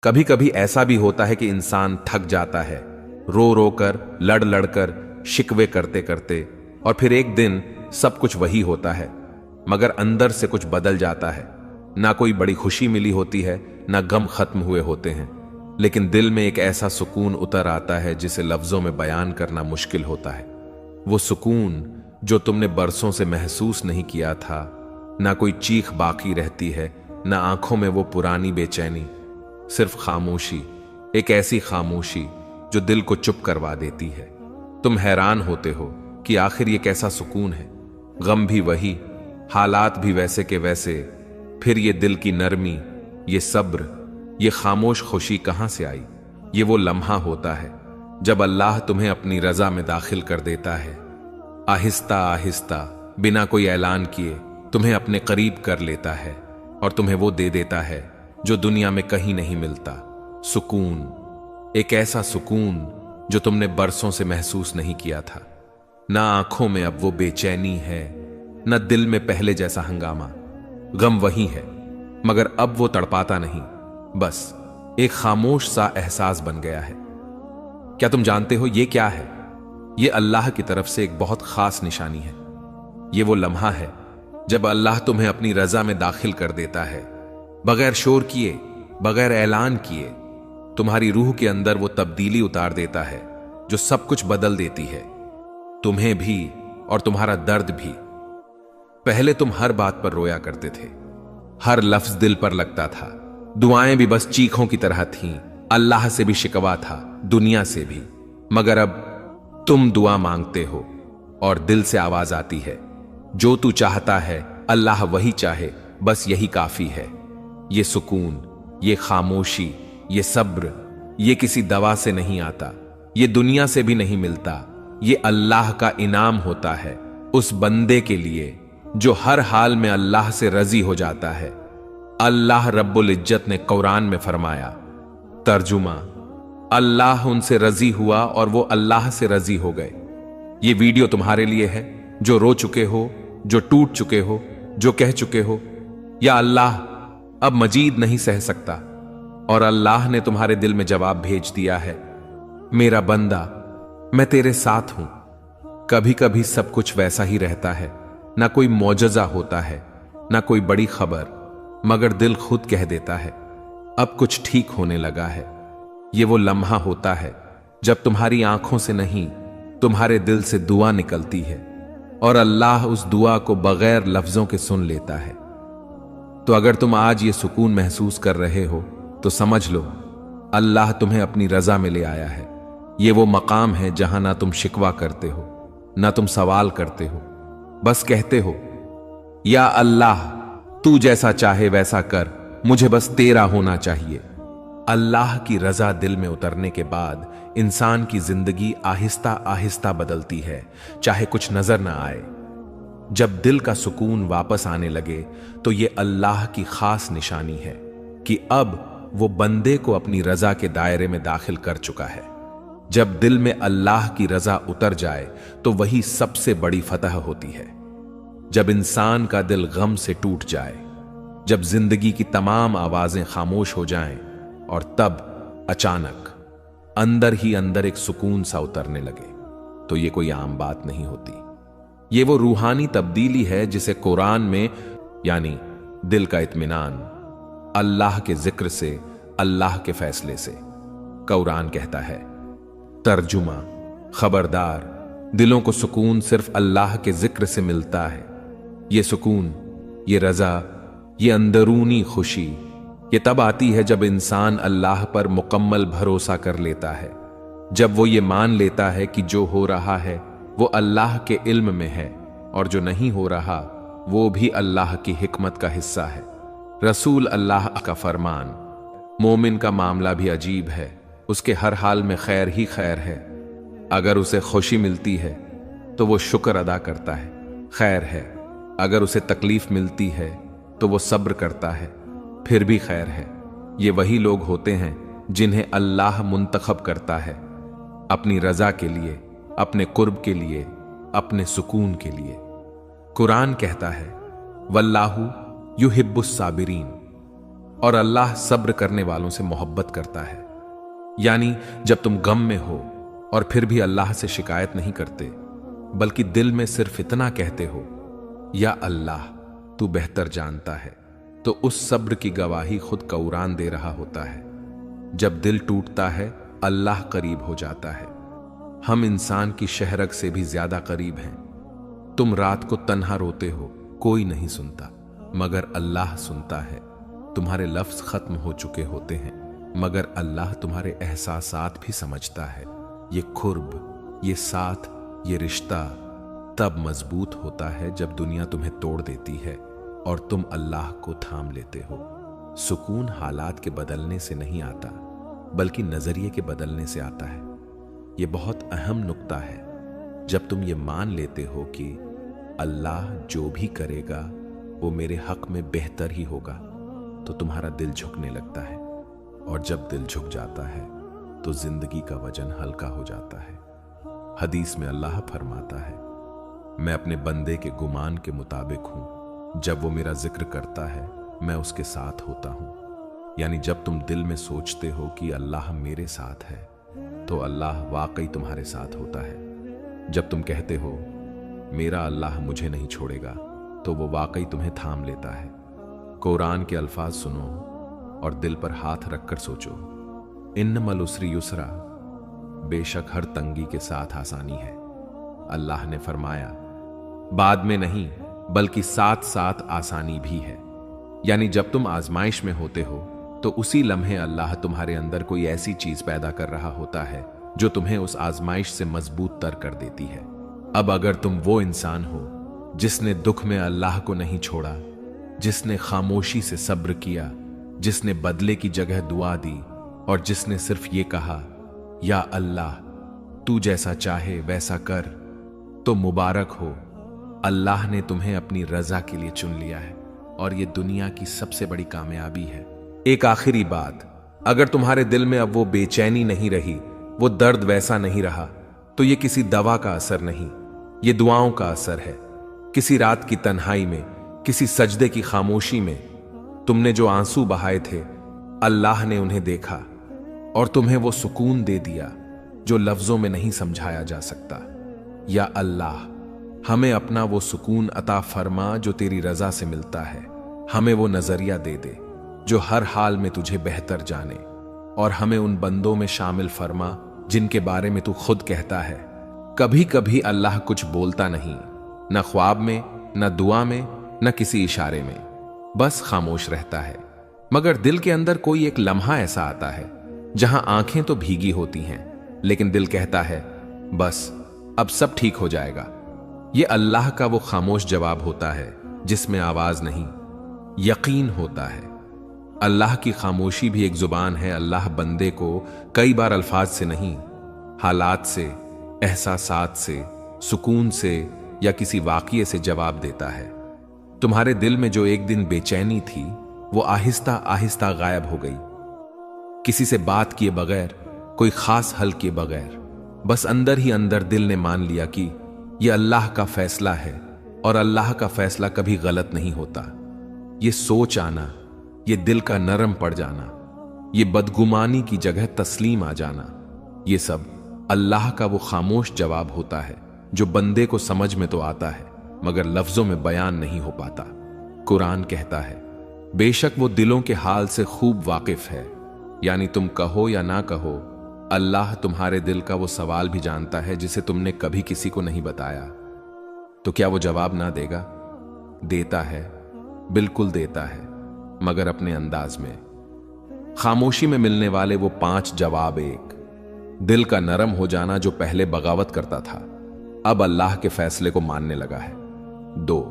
कभी कभी ऐसा भी होता है कि इंसान थक जाता है, रो रो कर, लड़ लड़ कर, शिकवे करते करते, और फिर एक दिन सब कुछ वही होता है, मगर अंदर से कुछ बदल जाता है। ना कोई बड़ी खुशी मिली होती है, ना गम खत्म हुए होते हैं, लेकिन दिल में एक ऐसा सुकून उतर आता है जिसे लफ्जों में बयान करना मुश्किल होता है। वो सुकून जो तुमने बरसों से महसूस नहीं किया था। ना कोई चीख बाकी रहती है, ना आंखों में वो पुरानी बेचैनी, सिर्फ खामोशी, एक ऐसी खामोशी जो दिल को चुप करवा देती है। तुम हैरान होते हो कि आखिर ये कैसा सुकून है। गम भी वही, हालात भी वैसे के वैसे, फिर ये दिल की नरमी, ये सब्र, ये खामोश खुशी कहां से आई? ये वो लम्हा होता है जब अल्लाह तुम्हें अपनी रजा में दाखिल कर देता है। आहिस्ता आहिस्ता, बिना कोई ऐलान किए तुम्हें अपने करीब कर लेता है और तुम्हें वो दे देता है जो दुनिया में कहीं नहीं मिलता। सुकून, एक ऐसा सुकून जो तुमने बरसों से महसूस नहीं किया था। ना आंखों में अब वो बेचैनी है, ना दिल में पहले जैसा हंगामा। गम वही है, मगर अब वो तड़पाता नहीं, बस एक खामोश सा एहसास बन गया है। क्या तुम जानते हो ये क्या है? ये अल्लाह की तरफ से एक बहुत खास निशानी है। ये वो लम्हा है जब अल्लाह तुम्हें अपनी रजा में दाखिल कर देता है, बगैर शोर किए, बगैर ऐलान किए। तुम्हारी रूह के अंदर वो तब्दीली उतार देता है जो सब कुछ बदल देती है, तुम्हें भी और तुम्हारा दर्द भी। पहले तुम हर बात पर रोया करते थे, हर लफ्ज दिल पर लगता था, दुआएं भी बस चीखों की तरह थीं, अल्लाह से भी शिकवा था, दुनिया से भी। मगर अब तुम दुआ मांगते हो और दिल से आवाज आती है, जो तू चाहता है अल्लाह वही चाहे, बस यही काफी है। ये सुकून, ये खामोशी, ये सब्र, ये किसी दवा से नहीं आता, ये दुनिया से भी नहीं मिलता। ये अल्लाह का इनाम होता है उस बंदे के लिए जो हर हाल में अल्लाह से रजी हो जाता है। अल्लाह रब्बुल इज्जत ने कुरान में फरमाया, तर्जुमा, अल्लाह उनसे रजी हुआ और वो अल्लाह से रजी हो गए। ये वीडियो तुम्हारे लिए है जो रो चुके हो, जो टूट चुके हो, जो कह चुके हो, या अल्लाह अब मजीद नहीं सह सकता और अल्लाह ने तुम्हारे दिल में जवाब भेज दिया है, मेरा बंदा, मैं तेरे साथ हूं। कभी कभी सब कुछ वैसा ही रहता है, ना कोई मौजज़ा होता है, ना कोई बड़ी खबर, मगर दिल खुद कह देता है अब कुछ ठीक होने लगा है। ये वो लम्हा होता है जब तुम्हारी आंखों से नहीं, तुम्हारे दिल से दुआ निकलती है और अल्लाह उस दुआ को बगैर लफ्जों के सुन लेता है। तो अगर तुम आज ये सुकून महसूस कर रहे हो तो समझ लो अल्लाह तुम्हें अपनी रजा में ले आया है। ये वो मकाम है जहां ना तुम शिकवा करते हो, ना तुम सवाल करते हो, बस कहते हो, या अल्लाह तू जैसा चाहे वैसा कर, मुझे बस तेरा होना चाहिए। अल्लाह की रजा दिल में उतरने के बाद इंसान की जिंदगी आहिस्ता आहिस्ता बदलती है, चाहे कुछ नजर ना आए। जब दिल का सुकून वापस आने लगे तो ये अल्लाह की खास निशानी है कि अब वो बंदे को अपनी रजा के दायरे में दाखिल कर चुका है। जब दिल में अल्लाह की रजा उतर जाए तो वही सबसे बड़ी फतह होती है। जब इंसान का दिल गम से टूट जाए, जब जिंदगी की तमाम आवाजें खामोश हो जाएं और तब अचानक अंदर ही अंदर एक सुकून सा उतरने लगे, तो ये कोई आम बात नहीं होती। ये वो रूहानी तब्दीली है जिसे कुरान में, यानी दिल का इत्मीनान, अल्लाह के जिक्र से, अल्लाह के फैसले से, कुरान कहता है, तर्जुमा, खबरदार, दिलों को सुकून सिर्फ अल्लाह के जिक्र से मिलता है। ये सुकून, ये रजा, ये अंदरूनी खुशी, ये तब आती है जब इंसान अल्लाह पर मुकम्मल भरोसा कर लेता है, जब वो ये मान लेता है कि जो हो रहा है वो अल्लाह के इल्म में है और जो नहीं हो रहा वो भी अल्लाह की हिकमत का हिस्सा है। रसूल अल्लाह का फरमान, मोमिन का मामला भी अजीब है, उसके हर हाल में खैर ही खैर है। अगर उसे खुशी मिलती है तो वो शुक्र अदा करता है, खैर है। अगर उसे तकलीफ मिलती है तो वो सब्र करता है, फिर भी खैर है। ये वही लोग होते हैं जिन्हें अल्लाह मुंतखब करता है अपनी रजा के लिए, अपने कुर्ब के लिए, अपने सुकून के लिए। कुरान कहता है, वल्लाहु युहिब्बुस साबिरीन, और अल्लाह सब्र करने वालों से मोहब्बत करता है। यानी जब तुम गम में हो और फिर भी अल्लाह से शिकायत नहीं करते, बल्कि दिल में सिर्फ इतना कहते हो, या अल्लाह तू बेहतर जानता है, तो उस सब्र की गवाही खुद कुरान दे रहा होता है। जब दिल टूटता है, अल्लाह करीब हो जाता है। हम इंसान की शहरग से भी ज्यादा करीब हैं। तुम रात को तन्हा रोते हो, कोई नहीं सुनता, मगर अल्लाह सुनता है। तुम्हारे लफ्ज खत्म हो चुके होते हैं, मगर अल्लाह तुम्हारे एहसासात भी समझता है। ये खुर्ब, ये साथ, ये रिश्ता तब मजबूत होता है जब दुनिया तुम्हें तोड़ देती है और तुम अल्लाह को थाम लेते हो। सुकून हालात के बदलने से नहीं आता, बल्कि नजरिए के बदलने से आता है। यह बहुत अहम नुक्ता है। जब तुम ये मान लेते हो कि अल्लाह जो भी करेगा वो मेरे हक में बेहतर ही होगा, तो तुम्हारा दिल झुकने लगता है। और जब दिल झुक जाता है तो जिंदगी का वजन हल्का हो जाता है। हदीस में अल्लाह फरमाता है, मैं अपने बंदे के गुमान के मुताबिक हूं। जब वो मेरा जिक्र करता है, मैं उसके साथ होता हूं। यानी जब तुम दिल में सोचते हो कि अल्लाह मेरे साथ है, तो अल्लाह वाकई तुम्हारे साथ होता है। जब तुम कहते हो मेरा अल्लाह मुझे नहीं छोड़ेगा, तो वो वाकई तुम्हें थाम लेता है। कुरान के अल्फाज सुनो और दिल पर हाथ रखकर सोचो, इन्नमल उसरी युसरा, बेशक हर तंगी के साथ आसानी है। अल्लाह ने फरमाया, बाद में नहीं बल्कि साथ साथ आसानी भी है। यानी जब तुम आजमाइश में होते हो, तो उसी लम्हे अल्लाह तुम्हारे अंदर कोई ऐसी चीज पैदा कर रहा होता है जो तुम्हें उस आजमाइश से मजबूत तर कर देती है। अब अगर तुम वो इंसान हो जिसने दुख में अल्लाह को नहीं छोड़ा, जिसने खामोशी से सब्र किया, जिसने बदले की जगह दुआ दी और जिसने सिर्फ ये कहा, या अल्लाह तू जैसा चाहे वैसा कर, तो मुबारक हो, अल्लाह ने तुम्हें अपनी रजा के लिए चुन लिया है और ये दुनिया की सबसे बड़ी कामयाबी है। एक आखिरी बात, अगर तुम्हारे दिल में अब वो बेचैनी नहीं रही, वो दर्द वैसा नहीं रहा, तो ये किसी दवा का असर नहीं, ये दुआओं का असर है। किसी रात की तन्हाई में, किसी सजदे की खामोशी में तुमने जो आंसू बहाए थे, अल्लाह ने उन्हें देखा और तुम्हें वो सुकून दे दिया जो लफ्जों में नहीं समझाया जा सकता। या अल्लाह हमें अपना वो सुकून अता फरमा जो तेरी रजा से मिलता है। हमें वो नजरिया दे दे जो हर हाल में तुझे बेहतर जाने, और हमें उन बंदों में शामिल फरमा जिनके बारे में तू खुद कहता है, कभी कभी अल्लाह कुछ बोलता नहीं, न ख्वाब में, न दुआ में, न किसी इशारे में, बस खामोश रहता है। मगर दिल के अंदर कोई एक लम्हा ऐसा आता है जहां आंखें तो भीगी होती हैं, लेकिन दिल कहता है बस अब सब ठीक हो जाएगा। यह अल्लाह का वो खामोश जवाब होता है जिसमें आवाज नहीं, यकीन होता है। अल्लाह की खामोशी भी एक जुबान है। अल्लाह बंदे को कई बार अल्फाज से नहीं, हालात से, एहसासात से, सुकून से या किसी वाक़ये से जवाब देता है। तुम्हारे दिल में जो एक दिन बेचैनी थी, वो आहिस्ता आहिस्ता गायब हो गई, किसी से बात किए बगैर, कोई खास हल किए बगैर। बस अंदर ही अंदर दिल ने मान लिया कि यह अल्लाह का फैसला है और अल्लाह का फैसला कभी गलत नहीं होता। ये सोच आना, ये दिल का नरम पड़ जाना, ये बदगुमानी की जगह तस्लीम आ जाना, ये सब अल्लाह का वो खामोश जवाब होता है जो बंदे को समझ में तो आता है मगर लफ्जों में बयान नहीं हो पाता। कुरान कहता है, बेशक वो दिलों के हाल से खूब वाकिफ है। यानी तुम कहो या ना कहो, अल्लाह तुम्हारे दिल का वो सवाल भी जानता है जिसे तुमने कभी किसी को नहीं बताया। तो क्या वो जवाब ना देगा? देता है, बिल्कुल देता है, मगर अपने अंदाज में। खामोशी में मिलने वाले वो 5 जवाब: 1, दिल का नरम हो जाना जो पहले बगावत करता था, अब अल्लाह के फैसले को मानने लगा है। 2,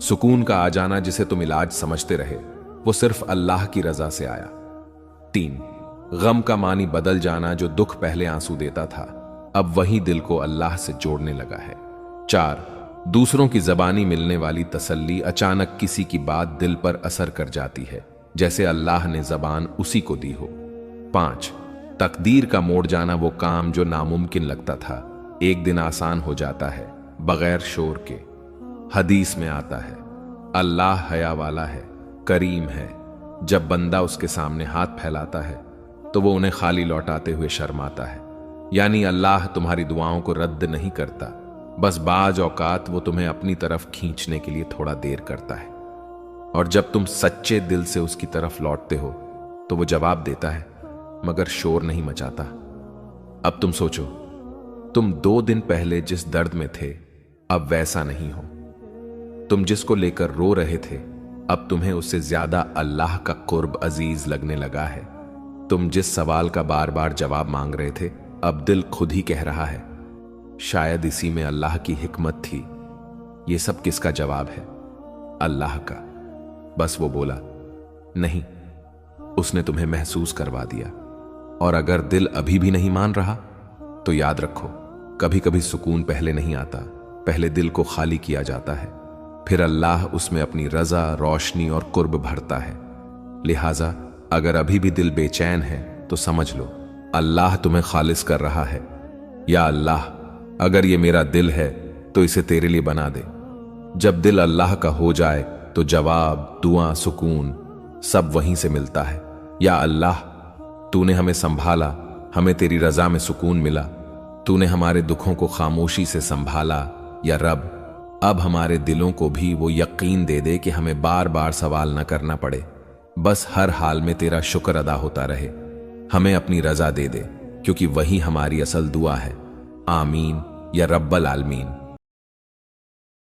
सुकून का आ जाना जिसे तुम इलाज समझते रहे, वो सिर्फ अल्लाह की रजा से आया। 3, गम का मानी बदल जाना जो दुख पहले आंसू देता था, अब वही दिल को अल्लाह से जोड़ने लगा है। 4, दूसरों की जबानी मिलने वाली तसल्ली अचानक किसी की बात दिल पर असर कर जाती है, जैसे अल्लाह ने जबान उसी को दी हो। 5, तकदीर का मोड़ जाना, वो काम जो नामुमकिन लगता था एक दिन आसान हो जाता है बगैर शोर के। हदीस में आता है, अल्लाह हया वाला है, करीम है, जब बंदा उसके सामने हाथ फैलाता है तो वो उन्हें खाली लौटाते हुए शर्माता है। यानी अल्लाह तुम्हारी दुआओं को रद्द नहीं करता, बस बाज औकात वो तुम्हें अपनी तरफ खींचने के लिए थोड़ा देर करता है। और जब तुम सच्चे दिल से उसकी तरफ लौटते हो तो वो जवाब देता है, मगर शोर नहीं मचाता। अब तुम सोचो, तुम 2 दिन पहले जिस दर्द में थे अब वैसा नहीं हो। तुम जिसको लेकर रो रहे थे अब तुम्हें उससे ज्यादा अल्लाह का कुर्ब अजीज लगने लगा है। तुम जिस सवाल का बार बार जवाब मांग रहे थे अब दिल खुद ही कह रहा है, शायद इसी में अल्लाह की हिकमत थी। ये सब किसका जवाब है? अल्लाह का। बस वो बोला नहीं, उसने तुम्हें महसूस करवा दिया। और अगर दिल अभी भी नहीं मान रहा तो याद रखो, कभी कभी सुकून पहले नहीं आता, पहले दिल को खाली किया जाता है, फिर अल्लाह उसमें अपनी रजा, रोशनी और कुर्ब भरता है। लिहाजा अगर अभी भी दिल बेचैन है तो समझ लो अल्लाह तुम्हें खालिस कर रहा है। या अल्लाह, अगर ये मेरा दिल है तो इसे तेरे लिए बना दे। जब दिल अल्लाह का हो जाए तो जवाब, दुआ, सुकून सब वहीं से मिलता है। या अल्लाह, तूने हमें संभाला, हमें तेरी रजा में सुकून मिला। तूने हमारे दुखों को खामोशी से संभाला। या रब, अब हमारे दिलों को भी वो यकीन दे दे कि हमें बार बार सवाल न करना पड़े, बस हर हाल में तेरा शुक्र अदा होता रहे। हमें अपनी रजा दे दे, क्योंकि वही हमारी असल दुआ है। आमीन या रब्बल आलमीन।